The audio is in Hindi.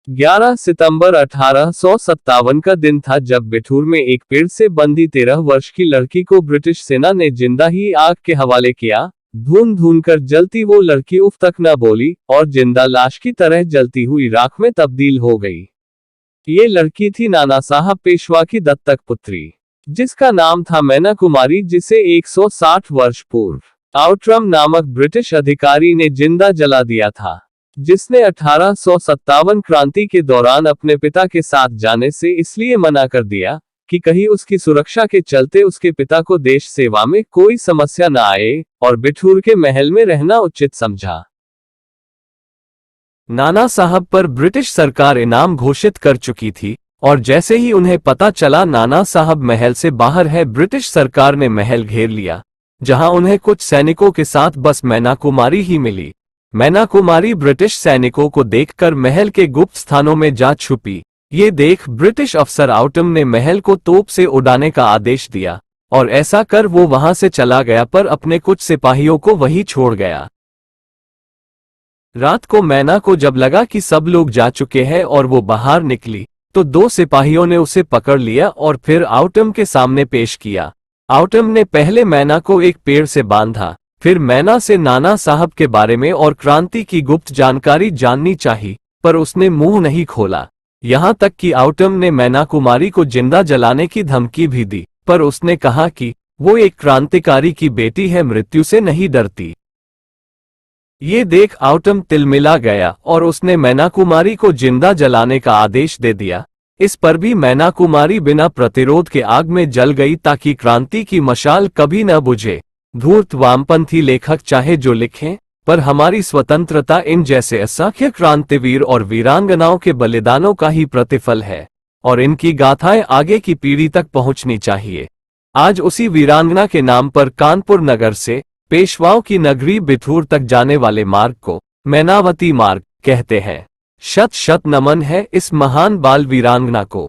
11 सितंबर 1857 का दिन था जब बिठूर में एक पेड़ से बंधी 13 वर्ष की लड़की को ब्रिटिश सेना ने जिंदा ही आग के हवाले किया। धून धून कर जलती वो लड़की उफ तक न बोली और जिंदा लाश की तरह जलती हुई राख में तब्दील हो गई। ये लड़की थी नाना साहब पेशवा की दत्तक पुत्री, जिसका नाम था मैना कुमारी, जिसे 160 वर्ष पूर्व आउट्रम नामक ब्रिटिश अधिकारी ने जिंदा जला दिया था, जिसने 1857 क्रांति के दौरान अपने पिता के साथ जाने से इसलिए मना कर दिया कि कहीं उसकी सुरक्षा के चलते उसके पिता को देश सेवा में कोई समस्या न आए, और बिठूर के महल में रहना उचित समझा। नाना साहब पर ब्रिटिश सरकार इनाम घोषित कर चुकी थी, और जैसे ही उन्हें पता चला नाना साहब महल से बाहर है, ब्रिटिश सरकार ने महल घेर लिया, जहां उन्हें कुछ सैनिकों के साथ बस मैना कुमारी ही मिली। मैना कुमारी ब्रिटिश सैनिकों को देखकर महल के गुप्त स्थानों में जा छुपी। ये देख ब्रिटिश अफसर आउटम ने महल को तोप से उड़ाने का आदेश दिया, और ऐसा कर वो वहां से चला गया, पर अपने कुछ सिपाहियों को वहीं छोड़ गया। रात को मैना को जब लगा कि सब लोग जा चुके हैं और वो बाहर निकली, तो 2 सिपाहियों ने उसे पकड़ लिया और फिर आउटम के सामने पेश किया। आउटम ने पहले मैना को एक पेड़ से बांधा, फिर मैना से नाना साहब के बारे में और क्रांति की गुप्त जानकारी जाननी चाहिए, पर उसने मुंह नहीं खोला। यहां तक कि आउटम ने मैना कुमारी को जिंदा जलाने की धमकी भी दी, पर उसने कहा कि वो एक क्रांतिकारी की बेटी है, मृत्यु से नहीं डरती। ये देख आउटम तिलमिला गया और उसने मैना कुमारी को जिंदा जलाने का आदेश दे दिया। इस पर भी मैना कुमारी बिना प्रतिरोध के आग में जल गई, ताकि क्रांति की मशाल कभी न बुझे। धूर्त वामपंथी लेखक चाहे जो लिखें, पर हमारी स्वतंत्रता इन जैसे असंख्य क्रांतिवीर और वीरांगनाओं के बलिदानों का ही प्रतिफल है, और इनकी गाथाएं आगे की पीढ़ी तक पहुंचनी चाहिए। आज उसी वीरांगना के नाम पर कानपुर नगर से पेशवाओं की नगरी बिठूर तक जाने वाले मार्ग को मैनावती मार्ग कहते हैं। शत शत नमन है इस महान बाल वीरांगना को।